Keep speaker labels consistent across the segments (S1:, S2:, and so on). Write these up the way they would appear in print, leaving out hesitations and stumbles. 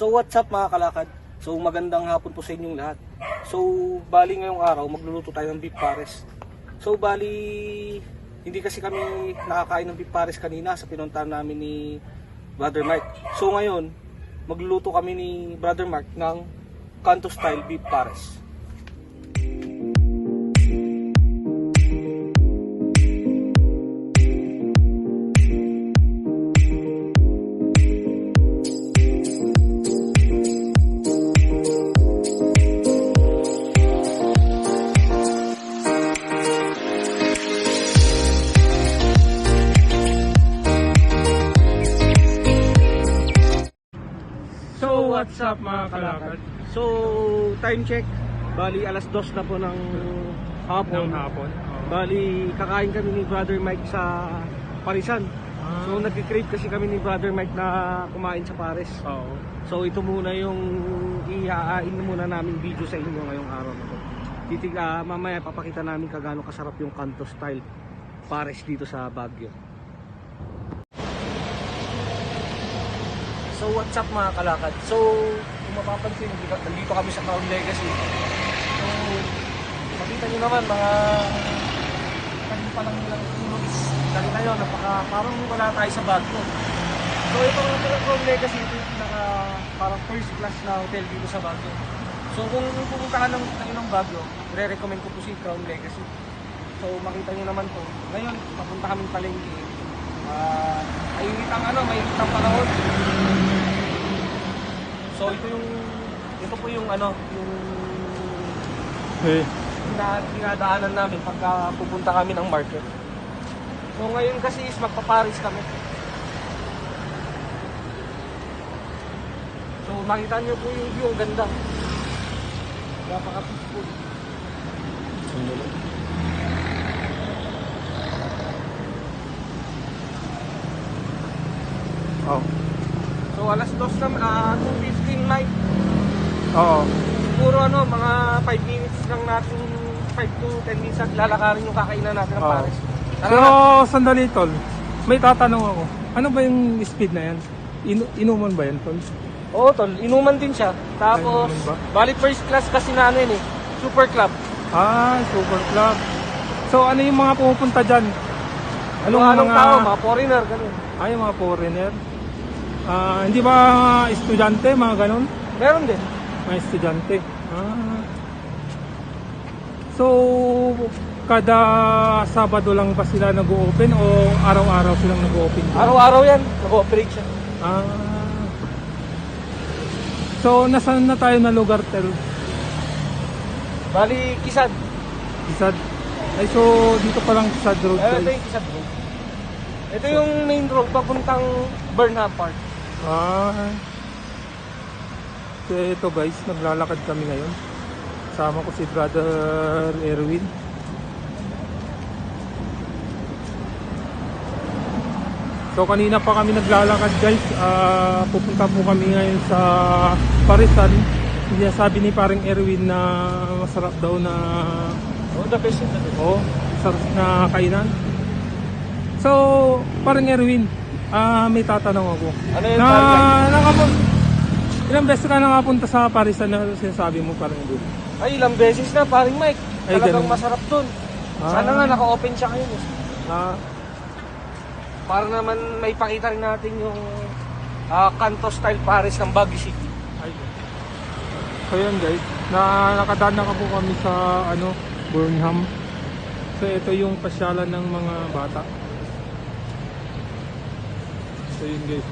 S1: So what's up mga kalakad? So magandang hapon po sa inyong lahat. So bali ngayong araw magluluto tayo ng beef pares. So bali hindi kasi kami nakakain ng beef pares kanina sa pinuntahan namin ni Brother Mark. So ngayon magluluto kami ni Brother Mark ng Kanto style beef pares.
S2: So what's up mga kalakad?
S1: So time check, bali alas 2 na po ng hapon. Bali kakain kami ni Brother Mike sa Parisan. So nagki-crave kasi kami ni Brother Mike na kumain sa Pares.
S2: Oo.
S1: So ito muna yung iaain muna namin video sa inyo ngayong araw na to. Mamaya papakita namin kagaano kasarap yung Kanto style Pares dito sa Baguio. So what's up mga kalakad? So kung mapapansin, nandito kami sa Crown Legacy. So makita nyo naman mga kanina pa lang nilang tulog is nakita nyo, parang wala tayo sa Baguio. So ito mga Crown Legacy, ito yung parang first class na hotel dito sa Baguio. So kung pupunta ka ng Baguio, re-recommend ko po si Crown Legacy. So makita nyo naman po, ngayon papunta kaming palengke. Mainit ang panahon. So ito po yung dinadaanan namin pagka pupunta kami ng market. So ngayon kasi is magpaparis kami. So makita niyo po yung view, ganda. Napaka-peaceful.
S2: Oh.
S1: So alas 2 na, 2:15 night.
S2: Oo.
S1: Siguro mga 5 minutes lang natin, 5 to 10 minutes at lalakarin yung kakainan natin ng pares.
S2: Pero sandali tol, may tatanong ako. Ano ba yung speed na yan? Inuman ba yan tol?
S1: Oo tol, inuman din siya. Tapos,
S2: Ay, inuman ba?
S1: bali first class kasi na Super Club.
S2: Super club. So ano yung mga pupunta dyan?
S1: Anong tao, mga foreigner, ganun.
S2: Ay, mga foreigner. Hindi ba estudyante, mga ganun?
S1: Meron din.
S2: Mga estudyante. So, kada Sabado lang ba sila nag-o-open o araw-araw silang nag-o-open?
S1: Araw-araw yan, nag-ooperate siya.
S2: So, nasaan na tayo na lugar, Tel?
S1: Bali, Kisad.
S2: Kisad. Ay, so dito pa lang Kisad Road.
S1: Ito yung Kisad Road. Ito yung main road papuntang Burnham Park.
S2: So ito guys, naglalakad kami ngayon. Kasama ko si Brother Erwin. So kanina pa kami naglalakad guys. Pupunta po kami ngayon sa Parisan. Sabi ni paring Erwin na masarap daw na
S1: The best in the best.
S2: sarap na kainan. So, paring Erwin, may tatanong ako.
S1: Ano yun,
S2: Ilang beses ka nakapunta sa Parisan na sinasabi mo paring Erwin?
S1: Ay, ilang beses na, paring Mike.
S2: Ay,
S1: Talagang
S2: ganun.
S1: masarap dun. Sana nga naka-open siya ngayon. Para naman may pakita rin natin yung Kanto style Pares ng Baguio City.
S2: So yun guys, nakadaan na po kami sa Burnham. So ito yung pasyalan ng mga bata. So yun guys,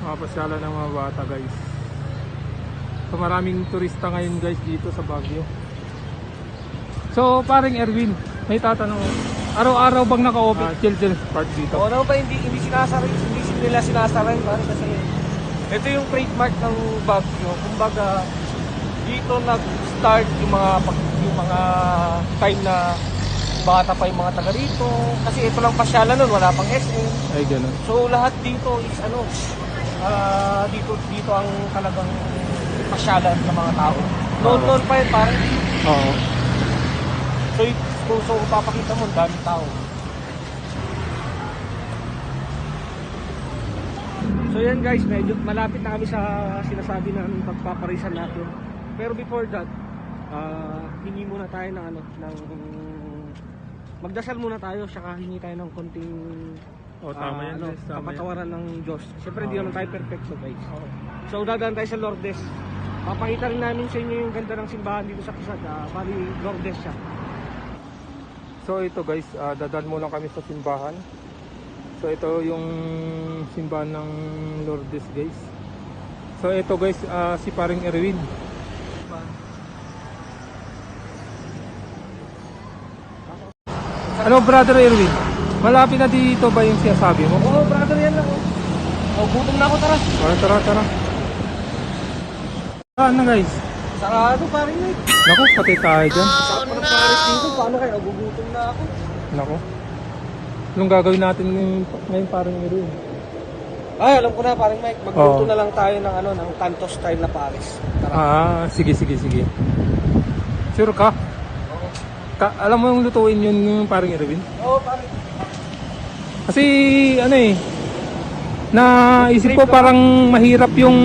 S2: mga pasyalan ng mga bata guys. So maraming turista ngayon guys dito sa Baguio. So paring Erwin, may tatanong. Araw-araw bang naka-open children's park dito?
S1: Oo, pa hindi nila sinasaray kasi ito yung trademark ng Baguio. Kumbaga dito nag-start yung mga time na bata pa yung mga taga rito. Kasi ito lang pasyalan nun, wala pang SM.
S2: Ay ganun.
S1: So lahat dito is dito ang talagang pasyalan ng mga tao. Noon pa yun parang.
S2: Oo.
S1: So papakita mo, daming tao. So So yan guys, medyo malapit na kami sa sinasabi namin pagpaparisan natin. Pero before that, hingi muna tayo ng magdasal muna tayo, saka hingi tayo ng konting
S2: Tama yan guys, tama yan.
S1: kapatawaran ng Diyos. Siyempre hindi naman tayo perfecto guys. So dadaan tayo sa Lourdes. Papakita rin namin sa inyo yung ganda ng simbahan dito sa Quezon. Bali Lourdes siya.
S2: So ito guys, dadaan muna kami sa simbahan. So ito yung simbahan ng Lourdes guys. So ito guys, si paring Erwin. Ano brother Erwin? Malapit na dito ba yung sinasabi mo?
S1: Oo brother, yan lang. Gutom na ako, tara.
S2: Tara. Saan na guys?
S1: Sarado pa rin eh.
S2: Naku, pati tayo dyan.
S1: Sarap pa ng Paris dito. Paano kayo? Nagugutom na ako.
S2: Naku. Anong gagawin natin ngayon parang Erwin?
S1: Ay, alam ko na paring Mike. Magluto na lang tayo ng ng Canto style na Paris. Tara.
S2: Sige. Sure ka?
S1: Oo.
S2: Alam mo yung lutuin yun yung parang Erwin?
S1: Oo, paring.
S2: Kasi naisip ko parang mahirap yung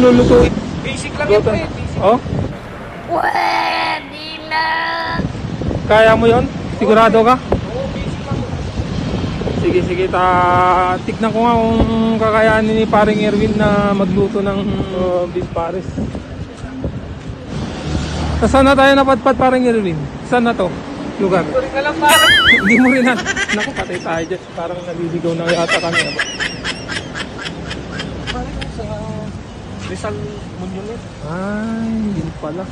S2: lulutuin.
S1: Basic lang yan, pre. Basic.
S2: Oh?
S3: Pwede lang.
S2: Kaya mo yon? Sigurado ka?
S1: Oo, basic lang.
S2: Sige, tignan ko nga kung kakayanin ni paring Erwin na magluto ng beef pares. Saan na tayo napadpad paring Erwin? Saan na to? Lugar?
S1: Ito rin ka lang, pare.
S2: Hindi mo rin na. Naku, patay tayo dyan. Parang naliligaw na yata kami.
S1: Pare, sa Rizal Monument.
S2: Ay, yun pala.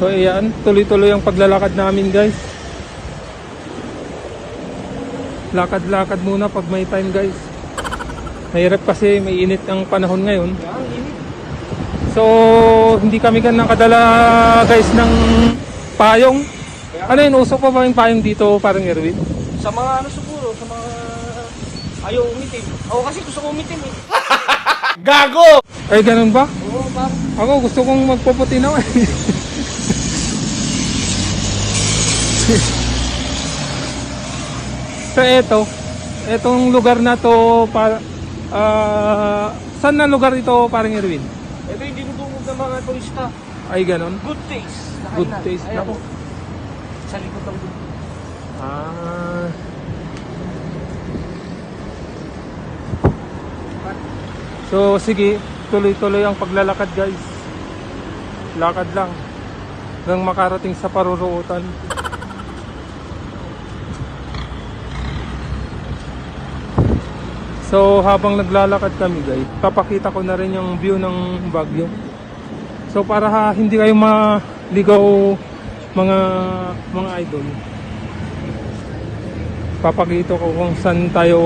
S2: So ayan, tuloy-tuloy ang paglalakad namin guys. Lakad-lakad muna pag may time guys. Mahirap kasi may init ang panahon ngayon.
S1: Yan, init.
S2: So hindi kami nakadala guys ng payong. Ano yun, uso pa ba yung payong dito parang Erwin?
S1: Sa mga siguro, sa mga ayaw umitim. Ako kasi gusto ko umitim eh.
S2: Gago! Ay ganun ba?
S1: Oo, pare.
S2: Ako gusto kong magpuputi naman. So etong lugar na to para saan na lugar ito parang Erwin?
S1: Ito yung dinudungog ng mga turista.
S2: Ay ganon.
S1: Good taste.
S2: Good taste.
S1: Ayan.
S2: Naku.
S1: Sa likod ng good.
S2: Ah. So sige, tuloy-tuloy ang paglalakad guys. Lakad lang hanggang makarating sa paruruutan. So habang naglalakad kami guys, papakita ko na rin yung view ng Baguio. So para hindi kayo maligaw mga idol, papakita ko kung saan tayo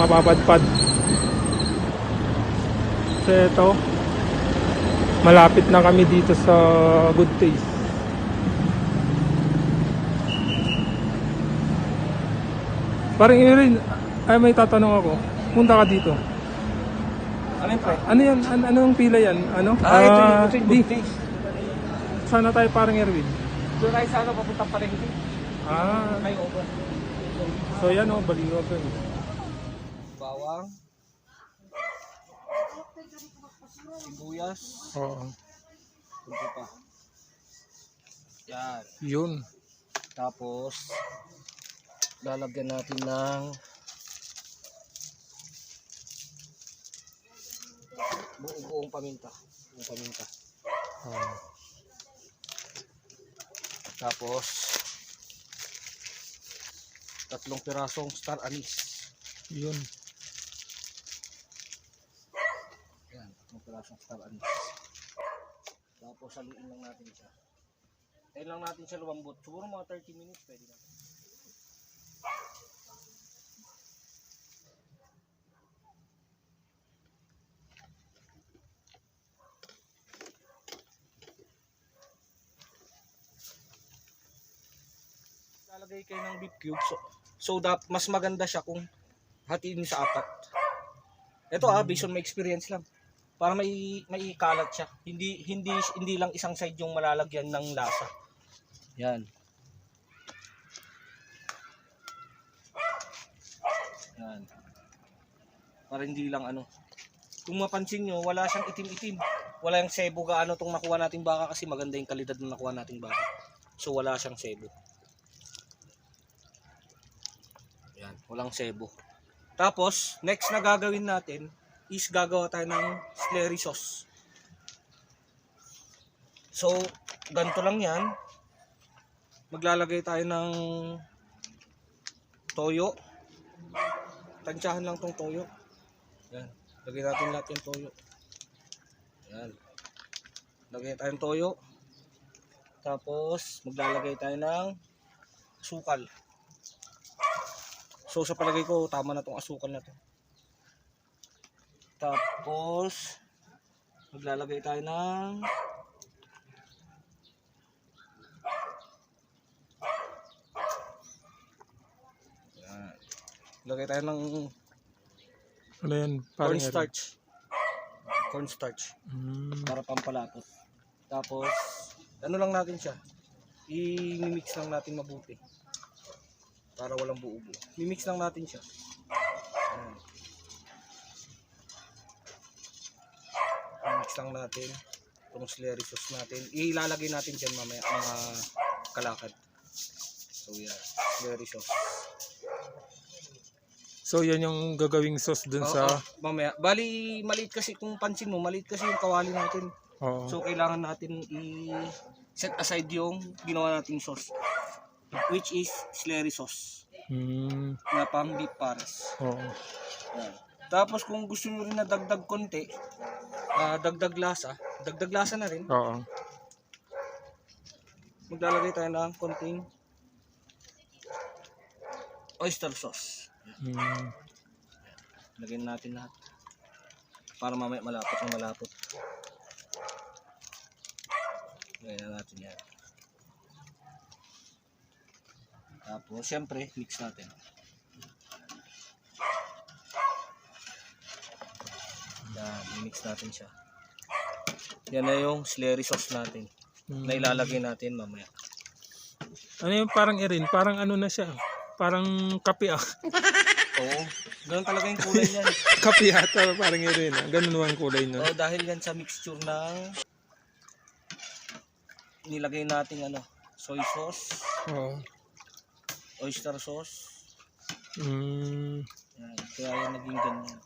S2: mapapadpad. So ito, malapit na kami dito sa Good Taste. Parang Erin, ay may tatanong ako. Punta ka dito.
S1: Ano yun, pre?
S2: Ano yan? Ano yung pila yan? Ano?
S1: Ito yung
S2: di.
S1: good taste.
S2: Sana tayo parang Erwin.
S1: Doon tayo sa papuntang Palengke.
S2: Kayo
S1: over.
S2: So yan o, baliwa ko.
S1: Bawang. Sibuyas.
S2: Oo.
S1: Kunti pa. Yan.
S2: Yun.
S1: Tapos, lalagyan natin ng buong paminta. Buong paminta. Tapos, 3 pirasong star anise.
S2: Yun.
S1: Yan, 3 pirasong star anise. Tapos, haluin lang natin siya. Tayo lang natin siya lumambot. Siguro mga 30 minutes pwede na. Lalagay kayo ng beef cubes. So mas maganda siya kung hatiin sa 4. Ito based on my experience lang. Para may kalat siya. Hindi lang isang side yung malalagyan ng lasa. Yan. Yan. Para hindi lang ano. Kung mapansin nyo, wala siyang itim-itim. Wala yung sebo gaano itong nakuha nating baka kasi maganda yung kalidad ng nakuha nating baka. So wala siyang sebo. Yan, walang sebo. Tapos, next na gagawin natin is gagawa tayo ng slurry sauce. So, ganito lang yan. Maglalagay tayo ng toyo. Tansyahan lang tong toyo. Yan. Lagay natin lahat yung toyo. Yan. Lagay tayong toyo. Tapos, maglalagay tayo ng asukal. So, sa palagay ko, tama na tong asukal na to. Tapos, maglalagay tayo ng yan. Lagay tayo ng
S2: Ano yan? Parang
S1: cornstarch. Cornstarch. Para pampalapot. Tapos, ano lang natin siya. I-mix lang natin mabuti. Para walang buo-buo. I-mix lang natin siya. Ayan. I-mix lang natin. Itong slurry sauce natin. Ilalagay natin dyan mamaya mga kalakad. So yan. Slurry sauce.
S2: So yan yung gagawing sauce dun sa...
S1: Mamaya. Bali, maliit kasi kung pansin mo, maliit kasi yung kawali natin.
S2: Oo.
S1: So kailangan natin i-set aside yung ginawa nating sauce, which is slurry sauce na pang beef pares.
S2: Oo.
S1: Yan. Tapos kung gusto nyo rin na dagdag konti, dagdag lasa na rin.
S2: Oo.
S1: Maglalagay tayo ng konting oyster sauce. Lagyan natin lahat para mamaya malapot. Lagyan na natin yan. Tapos syempre mix natin. Yan, mix natin siya. Yan na yung slurry sauce natin na ilalagay natin mamaya.
S2: Ano yung parang irin? Parang ano na siya? Parang kape ah.
S1: Oo, ganun talaga yung kulay niyan.
S2: Kape ata, parang irin ah. Ganun ang kulay nun.
S1: Oo, dahil yan sa mixture ng nilagay natin soy sauce,
S2: Oo.
S1: oyster sauce.
S2: Mm.
S1: Yan, kaya yan naging ganyan.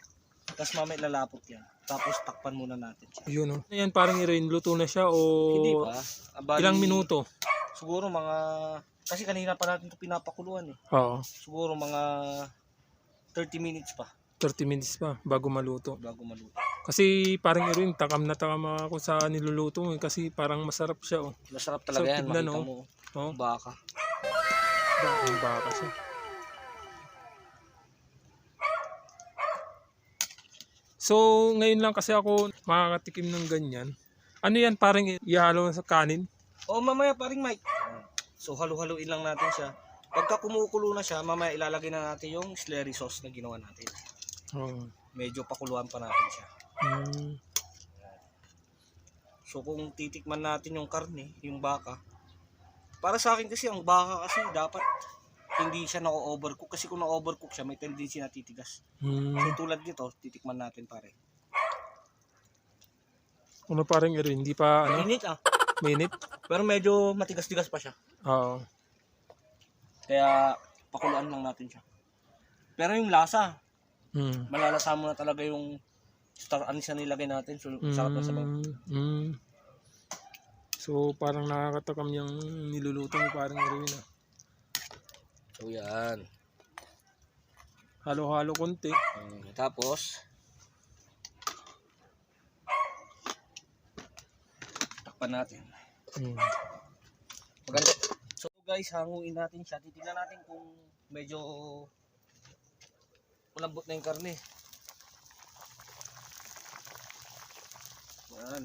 S1: Tapos mamaya lalapot yan. Tapos takpan muna natin siya.
S2: Yun oh. Yan parang irin, luto na siya o...
S1: Hindi pa. Bali,
S2: Ilang minuto?
S1: Siguro mga... Kasi kanina pa natin ito pinapakuluan eh.
S2: Oo.
S1: Siguro mga 30 minutes pa
S2: 30 minutes pa bago maluto.
S1: bago maluto.
S2: Kasi parang irin, takam na takam ako sa niluluto mo kasi parang masarap siya oh.
S1: Masarap talaga yan.
S2: tignan,
S1: Makita
S2: oh.
S1: mo.
S2: Oh.
S1: Baka.
S2: Ang baka siya. So, ngayon lang kasi ako makakatikim ng ganyan. Ano yan, parang ihalo sa kanin?
S1: O mamaya paring Mike. So halu-haluin lang natin siya. Pagka kumukulo na siya, mamaya ilalagay na natin yung slurry sauce na ginawa natin.
S2: Oo.
S1: Medyo pakuluan pa natin siya. So kung titikman natin yung karne, yung baka, para sa akin kasi ang baka kasi dapat hindi siya na-overcook. Kasi kung na-overcook siya, may tendency na titigas. So tulad nito, titikman natin pare.
S2: Ano parang irin, hindi pa ano?
S1: Mainit ah.
S2: Minute?
S1: Pero medyo matigas-tigas pa siya.
S2: Oo.
S1: Kaya pakuluan lang natin siya. Pero yung lasa, malalasa mo na talaga yung star anise na nilagay natin. So sarap na sabaw.
S2: So parang nakakatakam yung niluluto mo parang irin ah.
S1: So yan.
S2: Halo-halo konti.
S1: Tapos takpan natin. Maganda. So guys, hanguin natin siya. Titignan natin kung medyo malambot na yung karne. Yan.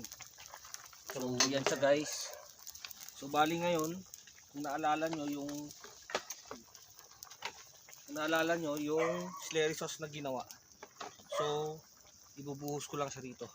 S1: So yan siya guys. So bali ngayon, kung naalala nyo yung slurry sauce na ginawa. So ibubuhos ko lang siya rito.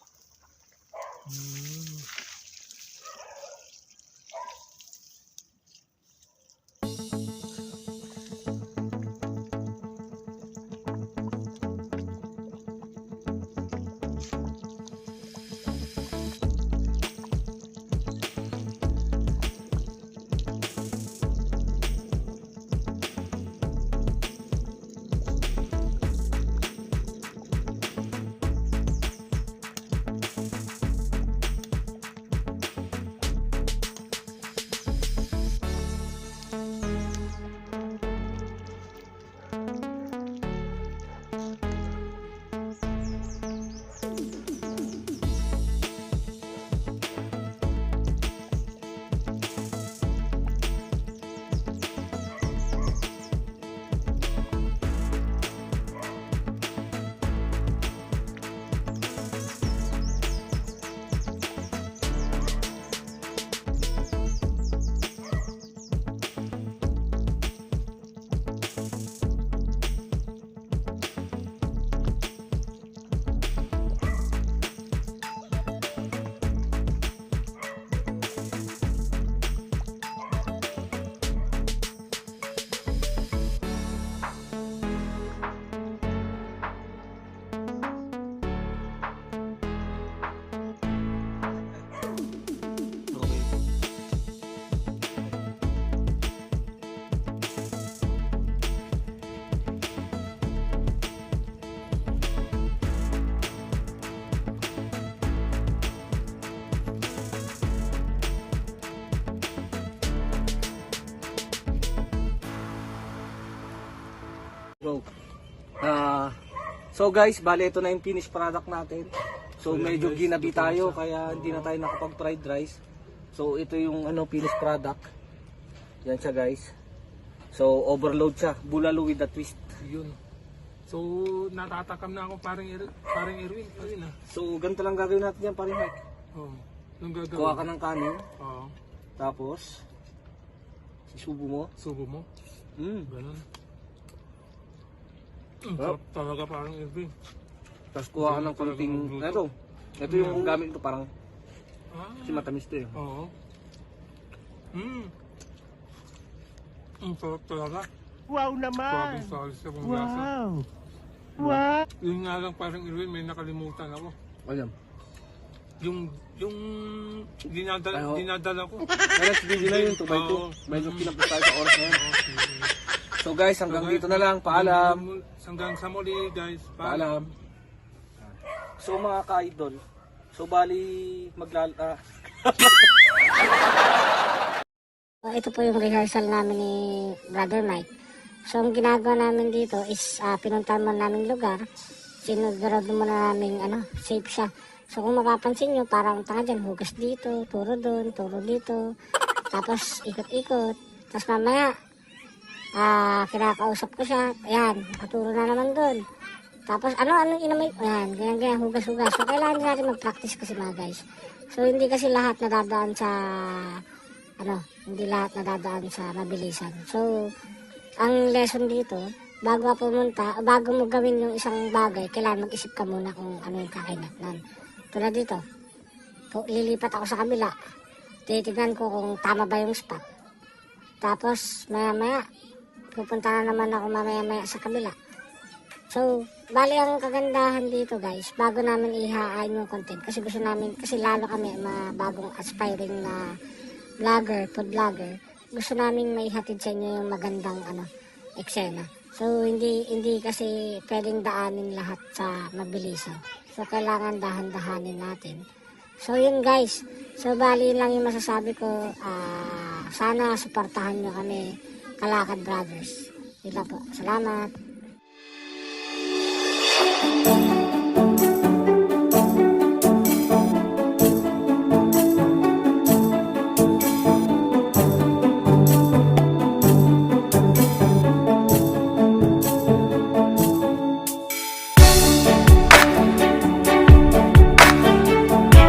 S1: Bro. So guys, bale ito na yung finished product natin. So medyo ginabi tayo kaya hindi na tayo nakapag fried rice. So ito yung finished product. Yan siya guys. So overload siya, bulalo with a twist.
S2: Yun. So natatakam na ako parang Erwin. Ayun ah.
S1: So ganito lang gagawin natin yan paring Mike.
S2: Oh. Nung gagawin.
S1: Kuha ka ng kanin,
S2: Oo.
S1: tapos isubo mo.
S2: Subo mo. Ganun.
S1: Sarap.
S2: Talaga parang Erwin.
S1: Tapos kuha ka ng konting, ito yung gamit ko parang, kasi matamis to eh.
S2: Oo. Sarap talaga.
S3: Wow naman!
S2: Sabi sa mong lasa.
S3: Wow!
S2: Yun nga lang parang Erwin, may nakalimutan ako.
S1: Alam.
S2: Yung dinadala ko.
S1: Kaya next video na yun, 2x2.
S2: Oo.
S1: Medyo kinapos tayo sa oras na yan. So guys, hanggang dito na lang. Paalam.
S2: Hanggang sa muli guys.
S1: Paalam. So mga ka-idol, so bali
S4: Ito po yung rehearsal namin ni Brother Mike. So ang ginagawa namin dito is pinuntahan mo namin lugar. Sinugurado mo na namin safe siya. So kung mapapansin nyo, parang tanga dyan, hugas dito, turo doon, turo dito. Tapos ikot-ikot. Tapos mamaya, kinakausap ko siya. Ayan, nakaturo na naman doon. Tapos ano inamay, ayan, ganyan, hugas-hugas. So kailangan natin mag-practice kasi mga guys. So hindi kasi lahat nadadaan sa, hindi lahat nadadaan sa mabilisan. So, ang lesson dito, bago mo gawin yung isang bagay, kailangan mag-isip ka muna kung ano yung kakainatnan. Tulad dito, lilipat ako sa kabila, titignan ko kung tama ba yung spot. Tapos, maya-maya, pupunta na naman ako mamaya-maya sa kabila. So, bali ang kagandahan dito guys, bago namin ihain yung content, kasi gusto namin, kasi lalo kami mga bagong aspiring na vlogger, food vlogger, gusto namin maihatid sa inyo yung magandang eksena. So, hindi kasi pwedeng daanin lahat sa mabilisan. So, kailangan dahan-dahanin natin. So, yun guys. So, bali lang yung masasabi ko. Sana suportahan nyo kami, Kalakad Brothers. Yun lang po. Salamat.